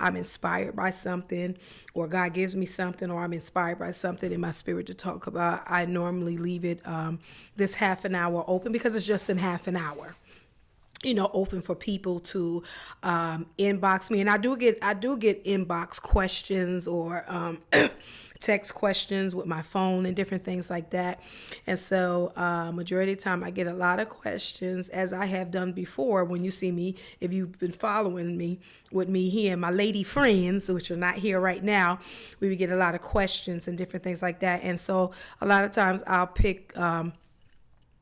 I'm inspired by something, or God gives me something, or I'm inspired by something in my spirit to talk about, I normally leave it this half an hour open, because it's just in half an hour, open for people to inbox me. And I do get inbox questions, or text questions with my phone and different things like that. And so majority of the time I get a lot of questions, as I have done before. When you see me, if you've been following me with me here and my lady friends, which are not here right now, we would get a lot of questions and different things like that. And so a lot of times I'll pick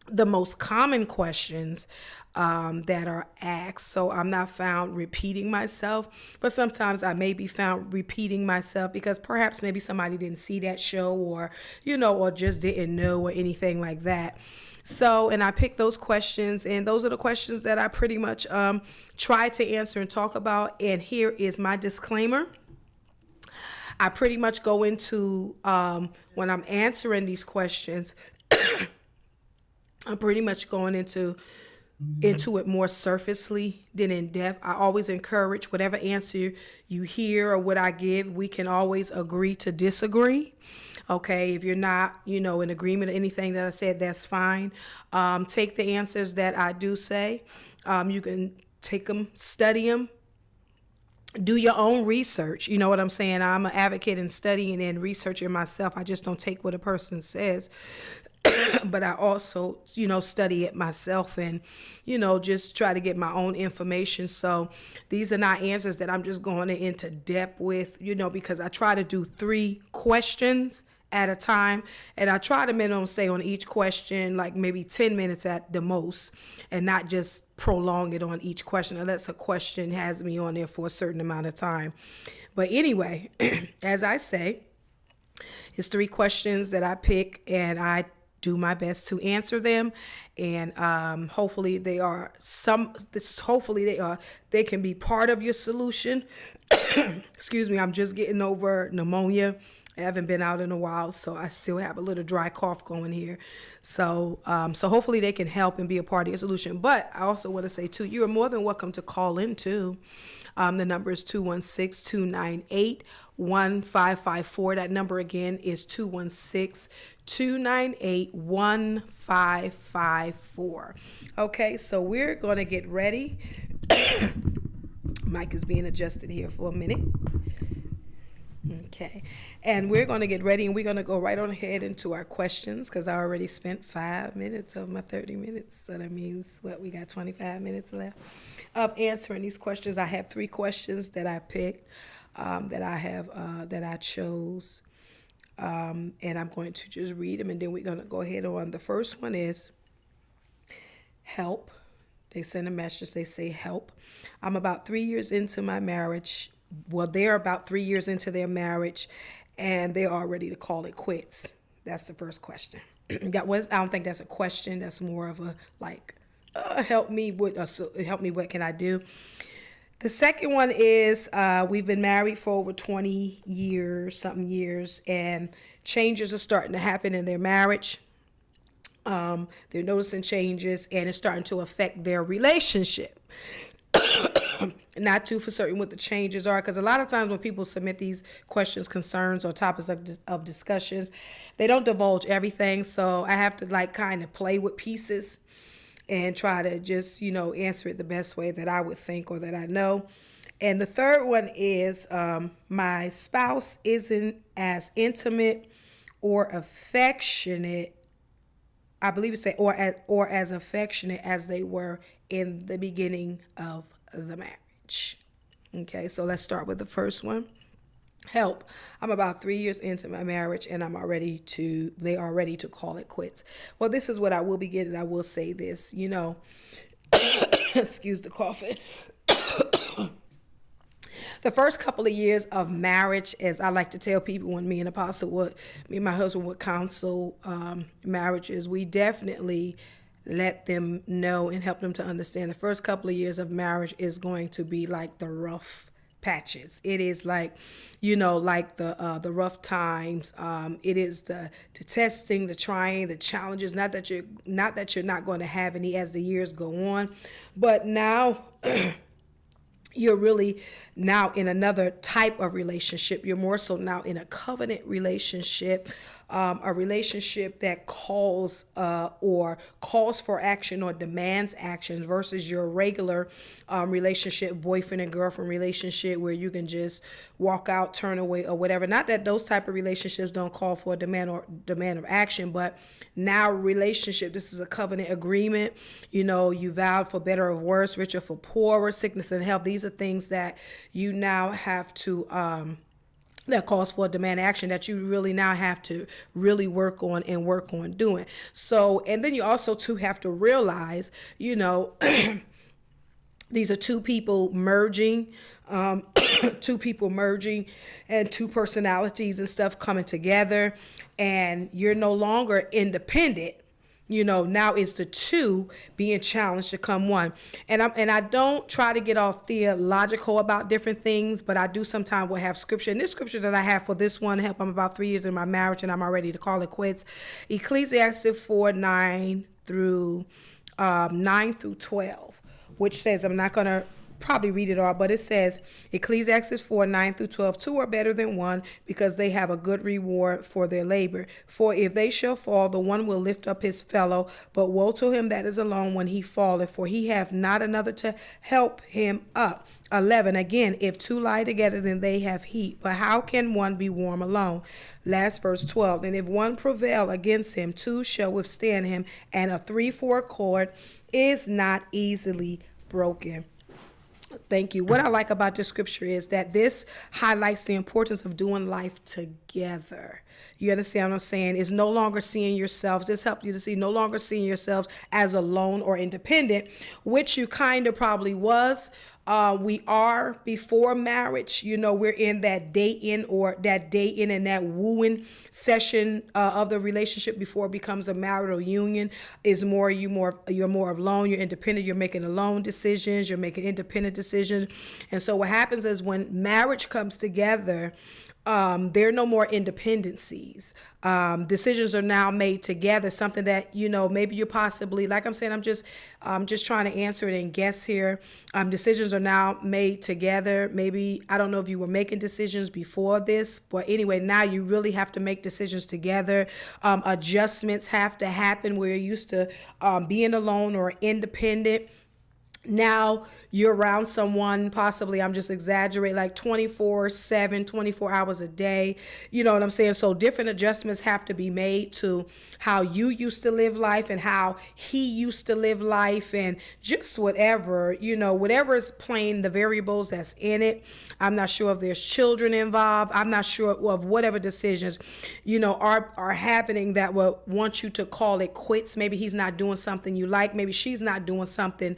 the most common questions that are asked. So I'm not found repeating myself, but sometimes I may be found repeating myself because perhaps maybe somebody didn't see that show, or, or just didn't know, or anything like that. So, and I pick those questions, and those are the questions that I pretty much try to answer and talk about. And here is my disclaimer. I pretty much go into, when I'm answering these questions, I'm pretty much going into it more surfacely than in depth. I always encourage whatever answer you hear or what I give, we can always agree to disagree. Okay, if you're not, in agreement or anything that I said, that's fine. Take the answers that I do say. You can take them, study them, do your own research. You know what I'm saying? I'm an advocate in studying and researching myself. I just don't take what a person says. But I also, study it myself, and, just try to get my own information. So these are not answers that I'm just going into depth with, because I try to do 3 questions at a time, and I try to minimum stay on each question like maybe 10 minutes at the most, and not just prolong it on each question unless a question has me on there for a certain amount of time. But anyway, as I say, it's 3 questions that I pick, and I do my best to answer them, and hopefully they can be part of your solution. Excuse me, I'm just getting over pneumonia. I haven't been out in a while, so I still have a little dry cough going here. So hopefully they can help and be a part of your solution. But I also want to say too, you are more than welcome to call in too. The number is 216-298-1554. That number again is 216-298-1554. Okay, so we're going to get ready. Mic is being adjusted here for a minute. Okay, and we're going to get ready, and we're going to go right on ahead into our questions, because I already spent 5 minutes of my 30 minutes. So that means, we got 25 minutes left of answering these questions. I have 3 questions that I picked, that I chose, and I'm going to just read them, and then we're going to go ahead on. The first one is help. They send a message, they say help. I'm about 3 years into my marriage. Well, they're about 3 years into their marriage, and they're all ready to call it quits. That's the first question. I don't think that's a question. That's more of a help me. What can I do? The second one is we've been married for over 20 years, and changes are starting to happen in their marriage. They're noticing changes, and it's starting to affect their relationship. Not too for certain what the changes are, because a lot of times when people submit these questions, concerns, or topics of discussions, they don't divulge everything. So I have to kind of play with pieces and try to just answer it the best way that I would think or that I know. And the third one is my spouse isn't as intimate or affectionate. I believe it's or as affectionate as they were in the beginning of the marriage. Okay, so let's start with the first one. Help. I'm about 3 years into my marriage, and they are ready to call it quits. Well, this is what I will be getting. I will say this, excuse the coughing. The first couple of years of marriage, as I like to tell people, when me and my husband would counsel marriages, we definitely let them know and help them to understand the first couple of years of marriage is going to be like the rough patches. It is like the rough times. It is the testing, the trying, the challenges. Not that you're not going to have any as the years go on, but now you're really now in another type of relationship. You're more so now in a covenant relationship, a relationship that calls or calls for action or demands action versus your regular relationship, boyfriend and girlfriend relationship, where you can just walk out, turn away, or whatever. Not that those type of relationships don't call for a demand of action, but now relationship, this is a covenant agreement. You vowed for better or worse, richer for poorer, sickness and health. These are things that you now have to that calls for demand action that you really now have to really work on doing. So, and then you also too have to realize, these are two people merging, two people merging, and two personalities and stuff coming together, and you're no longer independent. Now it's the two being challenged to come one. And I don't try to get all theological about different things, but I do sometimes will have scripture. And this scripture that I have for this one, I'm about 3 years in my marriage and I'm already to call it quits. Ecclesiastes 4, 9 through 12, which says, I'm not going to probably read it all, but it says, Ecclesiastes 4, 9 through 12, two are better than one, because they have a good reward for their labor. For if they shall fall, the one will lift up his fellow, but woe to him that is alone when he falleth, for he hath not another to help him up. 11, again, if two lie together, then they have heat, but how can one be warm alone? Last verse 12, and if one prevail against him, two shall withstand him, and a 3/4 cord is not easily broken. Thank you. What I like about this scripture is that this highlights the importance of doing life together. You understand what I'm saying? It's no longer seeing yourselves. This helps you to see no longer seeing yourselves as alone or independent, which you kind of probably was. We are before marriage. We're in that dating and that wooing session of the relationship before it becomes a marital union. You're more alone. You're independent. You're making alone decisions. You're making independent decisions. And so what happens is when marriage comes together, there are no more independencies. Decisions are now made together, something that, maybe you possibly, like I'm saying, I'm just trying to answer it and guess here. Decisions are now made together. Maybe, I don't know if you were making decisions before this, but anyway, now you really have to make decisions together. Adjustments have to happen where you're used to being alone or independent. Now you're around someone, possibly, I'm just exaggerating, like 24/7, 24 hours a day. You know what I'm saying? So different adjustments have to be made to how you used to live life and how he used to live life, and just whatever, whatever is playing the variables that's in it. I'm not sure if there's children involved. I'm not sure of whatever decisions, are happening that will want you to call it quits. Maybe he's not doing something you like. Maybe she's not doing something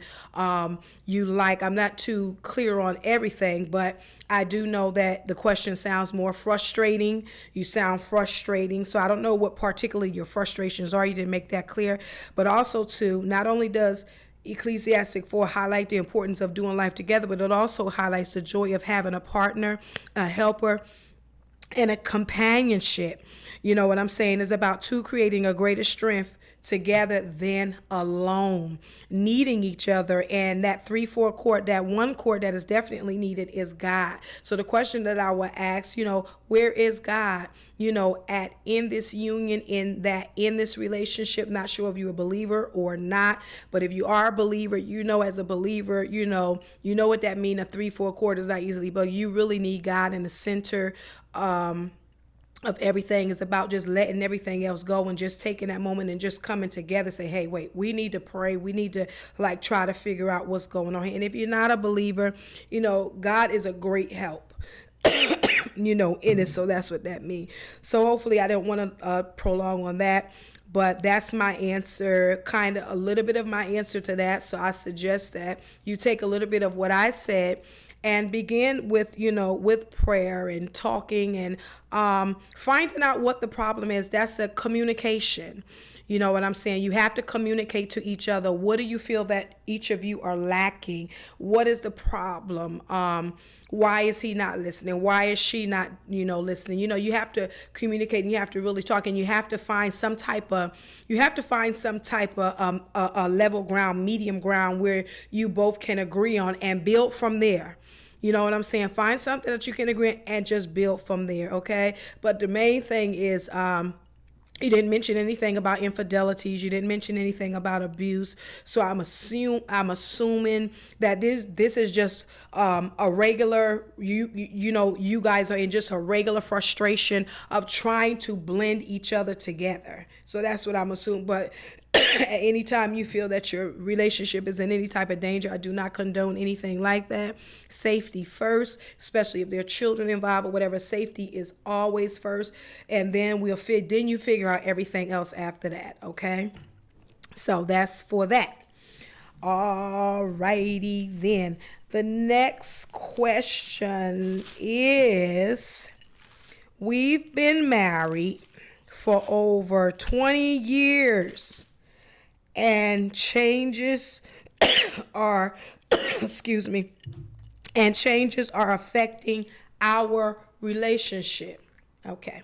you like. I'm not too clear on everything, but I do know that the question sounds more frustrating. You sound frustrating. So I don't know what particularly your frustrations are. You didn't make that clear. But also too, not only does Ecclesiastic 4 highlight the importance of doing life together, but it also highlights the joy of having a partner, a helper, and a companionship. You know what I'm saying? Is about two creating a greater strength together than alone, needing each other. And that 3/4 cord, that one cord that is definitely needed, is God. So the question that I would ask, where is God, in this union, in this relationship? Not sure if you're a believer or not, but if you are a believer, as a believer, you know what that means. A 3/4 cord is not easily, but you really need God in the center of everything. Is about just letting everything else go and just taking that moment and just coming together, say, hey, wait, we need to pray. We need to try to figure out what's going on here. And if you're not a believer, God is a great help. In it. So that's what that means. So hopefully I didn't want to prolong on that, but that's my answer, kind of a little bit of my answer to that. So I suggest that you take a little bit of what I said and begin with, with prayer and talking and finding out what the problem is. That's a communication. You know what I'm saying? You have to communicate to each other. What do you feel that each of you are lacking? What is the problem? Why is he not listening? Why is she not, listening? You have to communicate, and you have to really talk, and you have to find some type of a level ground, medium ground where you both can agree on and build from there. You know what I'm saying? Find something that you can agree on and just build from there, okay? But the main thing is, you didn't mention anything about infidelities. You didn't mention anything about abuse. So I'm assuming that this is just a regular. You guys are in just a regular frustration of trying to blend each other together. So that's what I'm assuming. But at any time you feel that your relationship is in any type of danger, I do not condone anything like that. Safety first, especially if there are children involved or whatever. Safety is always first, and then then you figure out everything else after that. Okay, so that's for that. Alrighty then. The next question is: we've been married for over 20 years. And changes are, changes are affecting our relationship. Okay.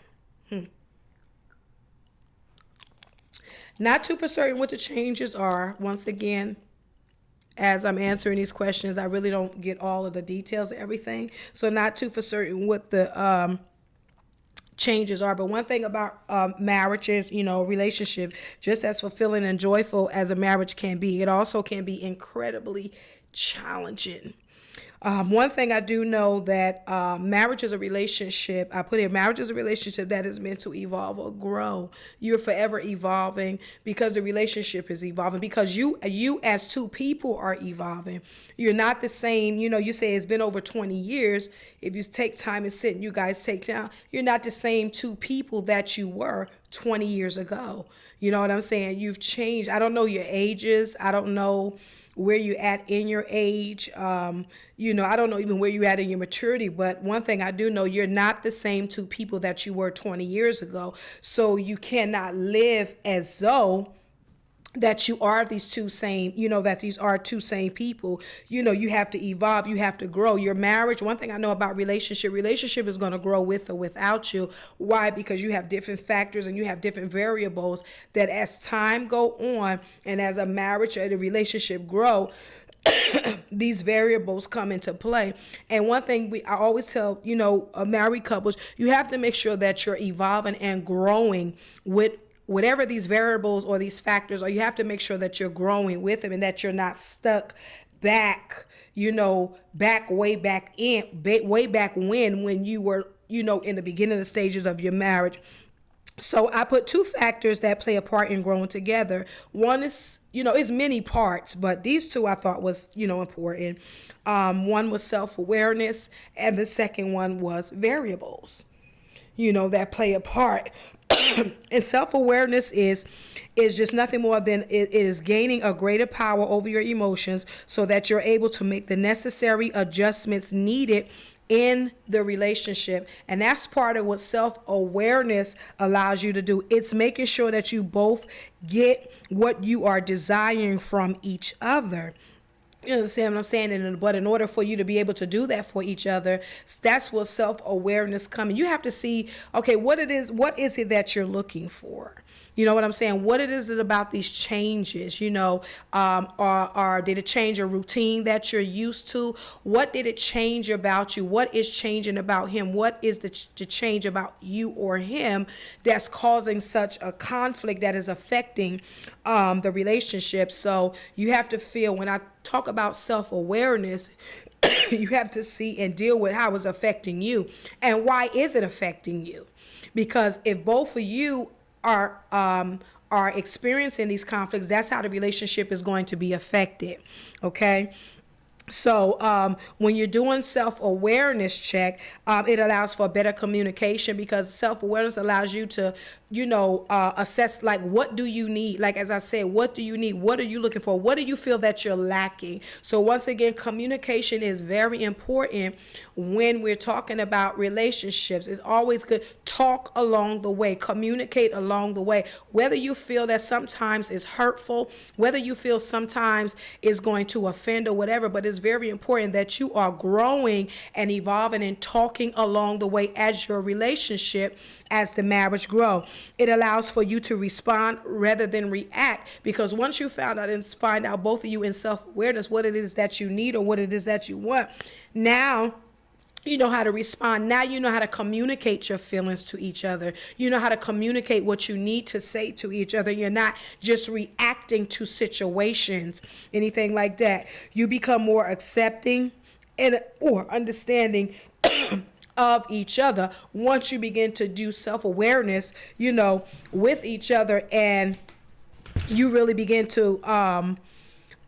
Not too for certain what the changes are. Once again, as I'm answering these questions, I really don't get all of the details of everything. So not too for certain what the changes are. But one thing about marriage is, relationship, just as fulfilling and joyful as a marriage can be, it also can be incredibly challenging. One thing I do know that marriage is a relationship. I put in marriage is a relationship that is meant to evolve or grow. You're forever evolving because the relationship is evolving, because you as two people are evolving. You're not the same. You say it's been over 20 years. If you take time and sit and you guys take down, you're not the same two people that you were 20 years ago. You know what I'm saying? You've changed. I don't know your ages. I don't know where you at in your age. I don't know even where you at in your maturity. But one thing I do know, you're not the same two people that you were 20 years ago. So you cannot live as though that you are these two same, that these are two same people. You have to evolve, you have to grow. Your marriage, one thing I know about relationship is going to grow with or without you. Why? Because you have different factors and you have different variables that as time go on and as a marriage or the relationship grow, these variables come into play. And one thing I always tell, married couples, you have to make sure that you're evolving and growing with whatever these variables or these factors are. You have to make sure that you're growing with them and that you're not stuck back, way back when you were, in the beginning of the stages of your marriage. So I put two factors that play a part in growing together. One is, it's many parts, but these two I thought was, important. One was self-awareness, and the second one was variables, that play a part. And self-awareness is just nothing more than it is gaining a greater power over your emotions so that you're able to make the necessary adjustments needed in the relationship. And that's part of what self-awareness allows you to do. It's making sure that you both get what you are desiring from each other. You understand what I'm saying? But in order for you to be able to do that for each other, that's what self-awareness comes. You have to see, okay, what is it that you're looking for? You know what I'm saying? What it is about these changes, did it change a routine that you're used to? What did it change about you? What is changing about him? What is the change about you or him that's causing such a conflict that is affecting the relationship? So you have to feel, when I talk about self-awareness, you have to see and deal with how it's affecting you and why is it affecting you? Because if both of you are experiencing these conflicts, that's how the relationship is going to be affected. Okay. So when you're doing self-awareness check, it allows for better communication, because self-awareness allows you to, assess, like, what do you need? Like, as I said, what do you need? What are you looking for? What do you feel that you're lacking? So once again, communication is very important when we're talking about relationships. It's always good. Talk along the way, communicate along the way, whether you feel that sometimes is hurtful, whether you feel sometimes is going to offend or whatever, but it's very important that you are growing and evolving and talking along the way as your relationship, as the marriage grow. It allows for you to respond rather than react, because once you find out both of you in self-awareness what it is that you need or what it is that you want, now you know how to respond. Now you know how to communicate your feelings to each other. You know how to communicate what you need to say to each other. You're not just reacting to situations, anything like that. You become more accepting or understanding of each other once you begin to do self-awareness, with each other, and you really begin to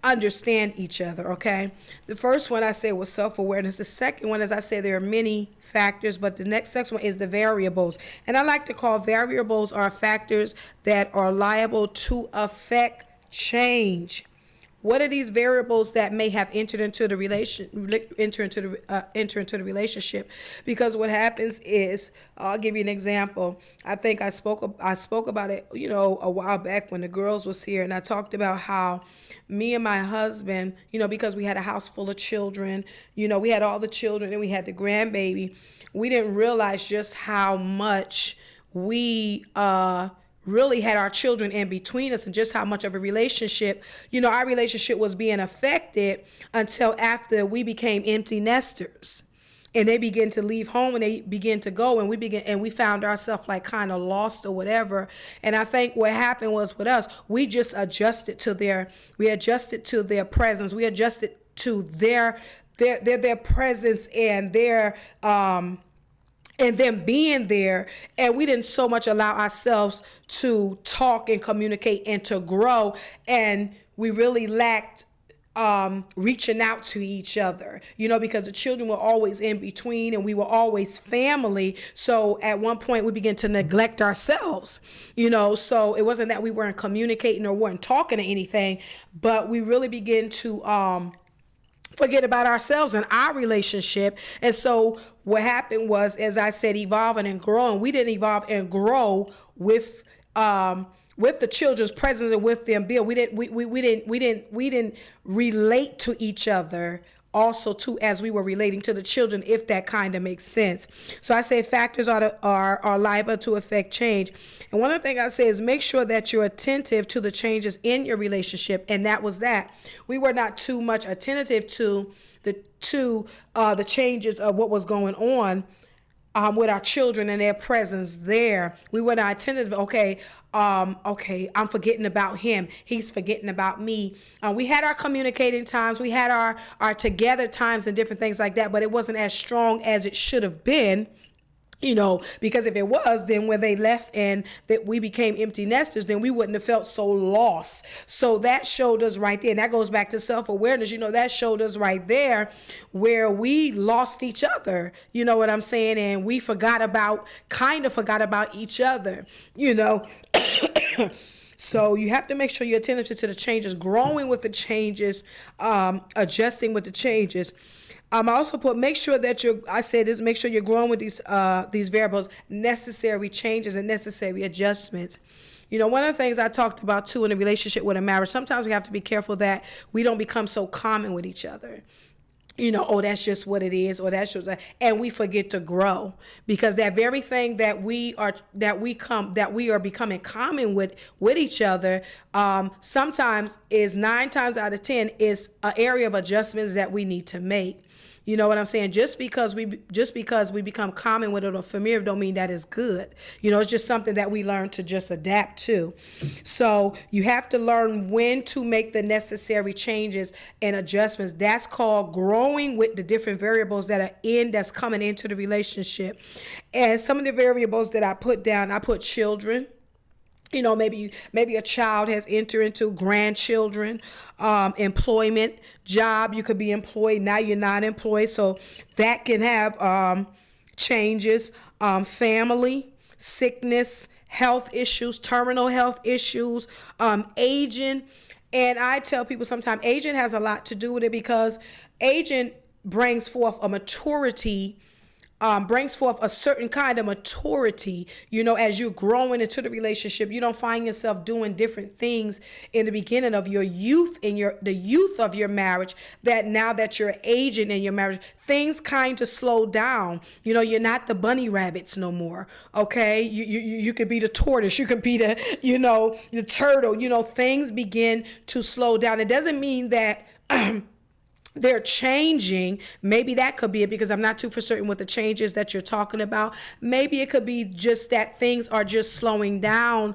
understand each other. Okay, the first one I said was self-awareness. The second one, as I said, there are many factors, but the next one is the variables, and I like to call variables are factors that are liable to affect change. What are these variables that may have entered into the relationship? Because what happens is, I'll give you an example. I think I spoke about it, a while back when the girls was here, and I talked about how me and my husband, because we had a house full of children, we had all the children and we had the grandbaby. We didn't realize just how much we really had our children in between us, and just how much of a relationship, our relationship was being affected until after we became empty nesters. And they begin to leave home and they begin to go, and we found ourselves like kind of lost or whatever. And I think what happened was with us, we just adjusted to their presence. We adjusted to their presence and their and them being there, and we didn't so much allow ourselves to talk and communicate and to grow, and we really lacked reaching out to each other, because the children were always in between and we were always family. So at one point we began to neglect ourselves, so it wasn't that we weren't communicating or weren't talking to anything, but we really began to forget about ourselves and our relationship. And so what happened was, as I said, evolving and growing. We didn't evolve and grow with the children's presence and with them being. We didn't relate to each other also too as we were relating to the children, if that kind of makes sense. So I say factors are liable to affect change. And one of the things I say is make sure that you're attentive to the changes in your relationship. And that was that. We were not too much attentive to the changes of what was going on with our children and their presence there. We were not attentive. Okay, I'm forgetting about him. He's forgetting about me. We had our communicating times. We had our together times and different things like that, but it wasn't as strong as it should have been. Because if it was, then when they left and that we became empty nesters, then we wouldn't have felt so lost. So that showed us right there. And that goes back to self-awareness. That showed us right there where we lost each other. You know what I'm saying? And we forgot about each other, So you have to make sure you're attentive to the changes, growing with the changes, adjusting with the changes. I also make sure that make sure you're growing with these variables, necessary changes and necessary adjustments. One of the things I talked about too in a relationship with a marriage, sometimes we have to be careful that we don't become so common with each other. That's just what it is, or that's just, and we forget to grow, because that very thing that we are becoming common with each other, sometimes is 9 times out of 10 is an area of adjustments that we need to make. You know what I'm saying? Just because we become common with it or familiar don't mean that is good. It's just something that we learn to just adapt to. So you have to learn when to make the necessary changes and adjustments. That's called growing with the different variables that's coming into the relationship. And some of the variables that I put down, I put children, Maybe a child has entered into grandchildren, employment, job. You could be employed, now you're not employed, so that can have changes. Family, sickness, health issues, terminal health issues, aging. And I tell people sometimes aging has a lot to do with it, because aging brings forth a maturity, brings forth a certain kind of maturity. As you're growing into the relationship, you don't find yourself doing different things in the beginning of your youth, in the youth of your marriage, that now that you're aging in your marriage, things kind of slow down. You're not the bunny rabbits no more. Okay. You could be the tortoise. You could be the turtle. Things begin to slow down. It doesn't mean that, they're changing. Maybe that could be it, because I'm not too for certain what the changes that you're talking about. Maybe it could be just that things are just slowing down,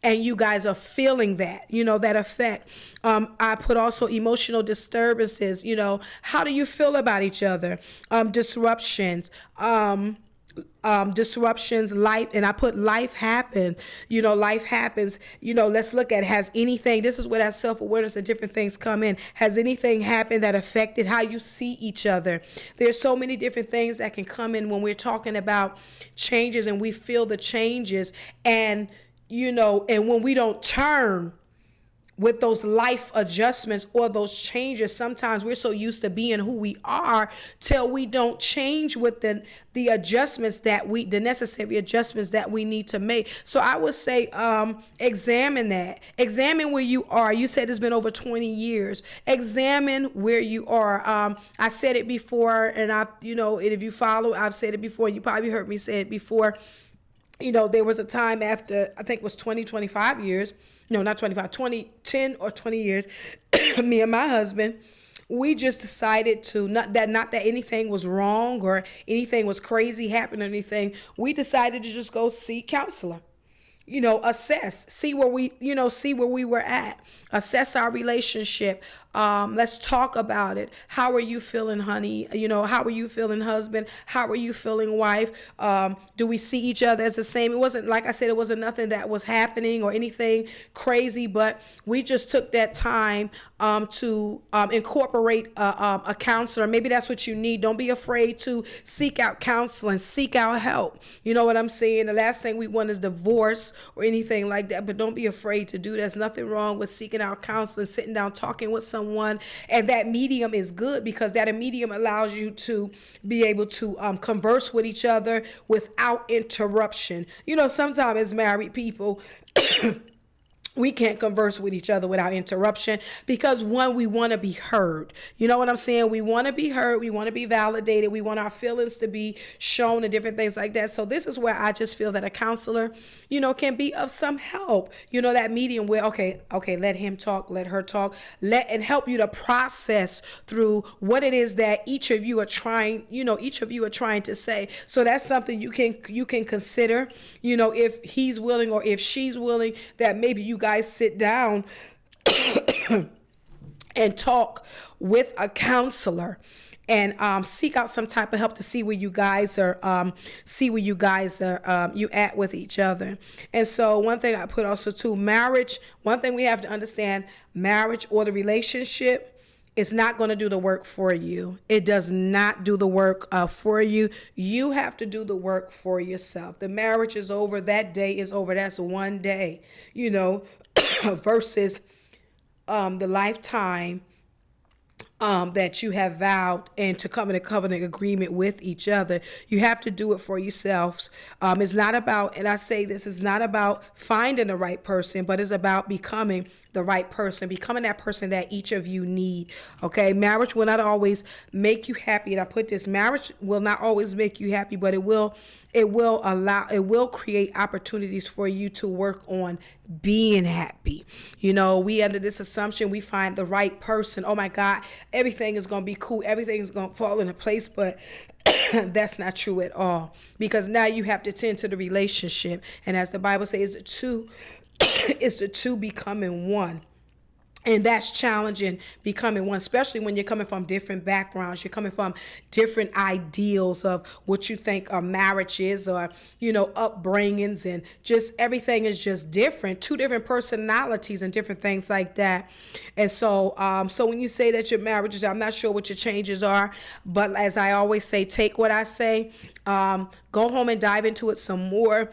and you guys are feeling that, that effect. I put also emotional disturbances. How do you feel about each other? Disruptions. Life, and I put life happens. Life happens. Let's look at, has anything, this is where that self-awareness and different things come in. Has anything happened that affected how you see each other? There's so many different things that can come in when we're talking about changes, and we feel the changes, and when we don't turn with those life adjustments or those changes, sometimes we're so used to being who we are till we don't change with the adjustments the necessary adjustments that we need to make. So I would say, examine that. Examine where you are. You said it's been over 20 years. Examine where you are. I said it before, and and if you follow, I've said it before. You probably heard me say it before. There was a time after, I think it was 25 years. No, not 25, 10 or 20 years. Me and my husband, we just decided to, not that anything was wrong or anything was crazy happening or anything. We decided to just go see counselor. Assess, see where we were at, assess our relationship. Let's talk about it. How are you feeling, honey? How are you feeling, husband? How are you feeling, wife? Do we see each other as the same? It wasn't, like I said, it wasn't nothing that was happening or anything crazy, but we just took that time to incorporate a counselor. Maybe that's what you need. Don't be afraid to seek out counseling, seek out help. You know what I'm saying? The last thing we want is divorce or anything like that, but don't be afraid to do that. There's nothing wrong with seeking out counseling, sitting down, talking with someone, and that medium is good, because that medium allows you to be able to converse with each other without interruption. Sometimes as married people, we can't converse with each other without interruption, because one, we want to be heard. You know what I'm saying? We want to be heard. We want to be validated. We want our feelings to be shown and different things like that. So this is where I just feel that a counselor, can be of some help. That medium where, okay, let him talk, let her talk, and help you to process through what it is that each of you are trying to say. So that's something you can consider, if he's willing or if she's willing, that maybe you guys sit down and talk with a counselor and seek out some type of help to see where you guys are you at with each other. And so one thing I put also too, marriage, one thing we have to understand, marriage or the relationship, it's not going to do the work for you. It does not do the work for you. You have to do the work for yourself. The marriage is over. That day is over. That's one day, versus the lifetime that you have vowed and to come in a covenant agreement with each other. You have to do it for yourselves. It's not about, and I say this, is not about finding the right person, but it's about becoming the right person, becoming that person that each of you need. Okay, marriage will not always make you happy, and I put this: marriage will not always make you happy, but it will create opportunities for you to work on being happy. We under this assumption we find the right person, oh my God, everything is going to be cool, everything is going to fall into place, but that's not true at all, because now you have to tend to the relationship, and as the Bible says, the two is the two becoming one. And that's challenging becoming one, especially when you're coming from different backgrounds. You're coming from different ideals of what you think a marriage is, or, upbringings, and just everything is just different. Two different personalities and different things like that. And so when you say that your marriage is, I'm not sure what your changes are, but as I always say, take what I say, go home and dive into it some more,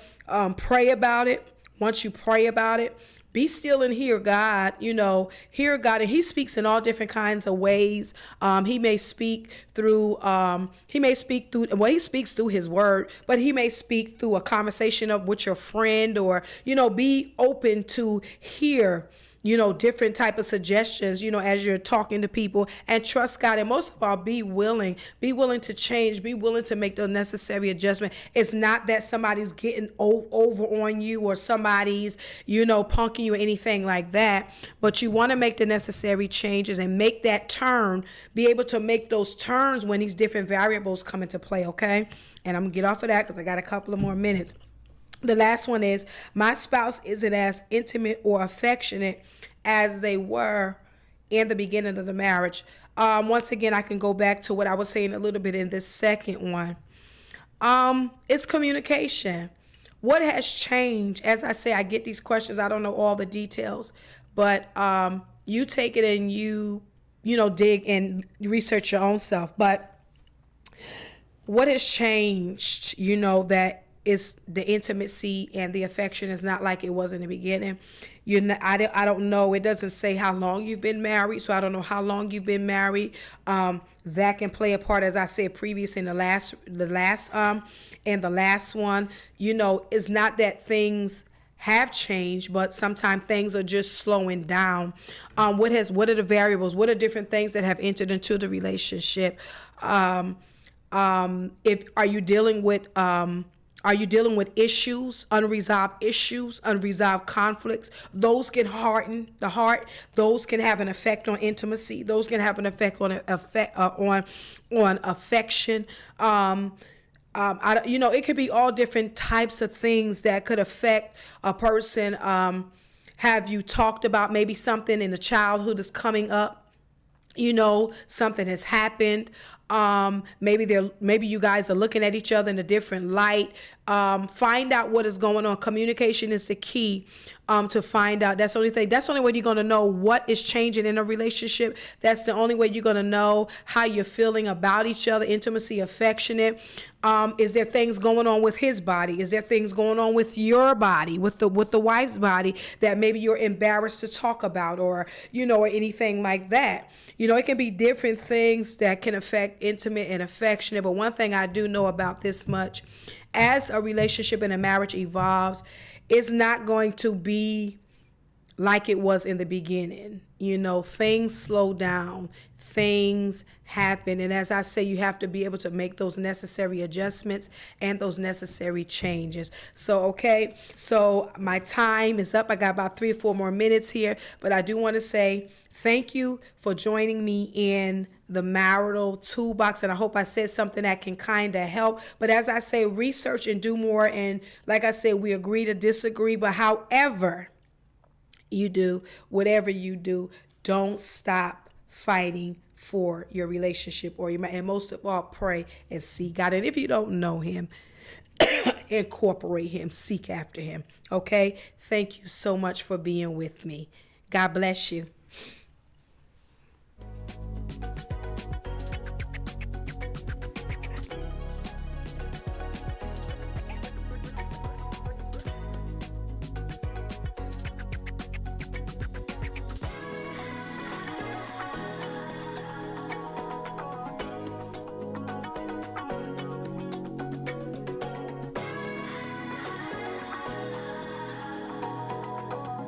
pray about it. Once you pray about it, be still and hear God, hear God. And he speaks in all different kinds of ways. He may speak through, he speaks through his word, but he may speak through a conversation with your friend, or, be open to hear, different type of suggestions, as you're talking to people, and trust God. And most of all, be willing to change, be willing to make the necessary adjustment. It's not that somebody's getting over on you, or somebody's, punking you or anything like that, but you want to make the necessary changes and make that turn, be able to make those turns when these different variables come into play. Okay. And I'm gonna get off of that because I got a couple of more minutes. The last one is, my spouse isn't as intimate or affectionate as they were in the beginning of the marriage. Once again, I can go back to what I was saying a little bit in this second one. It's communication. What has changed? As I say, I get these questions. I don't know all the details, but you take it and you dig and research your own self. But what has changed, that is the intimacy and the affection is not like it was in the beginning. I don't know. It doesn't say how long you've been married, so I don't know how long you've been married. That can play a part, as I said previous in the last one. It's not that things have changed, but sometimes things are just slowing down. What are the variables? What are different things that have entered into the relationship? Are you dealing with issues, unresolved conflicts? Those can harden the heart. Those can have an effect on intimacy. Those can have an effect on affection. It could be all different types of things that could affect a person. Have you talked about maybe something in the childhood is coming up? Something has happened. Maybe you guys are looking at each other in a different light. Find out what is going on. Communication is the key to find out. That's the only thing. That's the only way you're going to know what is changing in a relationship. That's the only way you're going to know how you're feeling about each other. Intimacy, affectionate. Is there things going on with his body? Is there things going on with your body, with the wife's body, that maybe you're embarrassed to talk about, or or anything like that? It can be different things that can affect intimate and affectionate. But one thing I do know about this much: as a relationship and a marriage evolves, it's not going to be like it was in the beginning. Things slow down, things happen. And as I say, you have to be able to make those necessary adjustments and those necessary changes. So my time is up. I got about 3 or 4 more minutes here, but I do want to say thank you for joining me in the Marital Toolbox, and I hope I said something that can kind of help. But as I say, research and do more. And like I said, we agree to disagree, but however you do, whatever you do, don't stop fighting for your relationship or your, and most of all, pray and seek God. And if you don't know him, incorporate him, seek after him. Okay? Thank you so much for being with me. God bless you.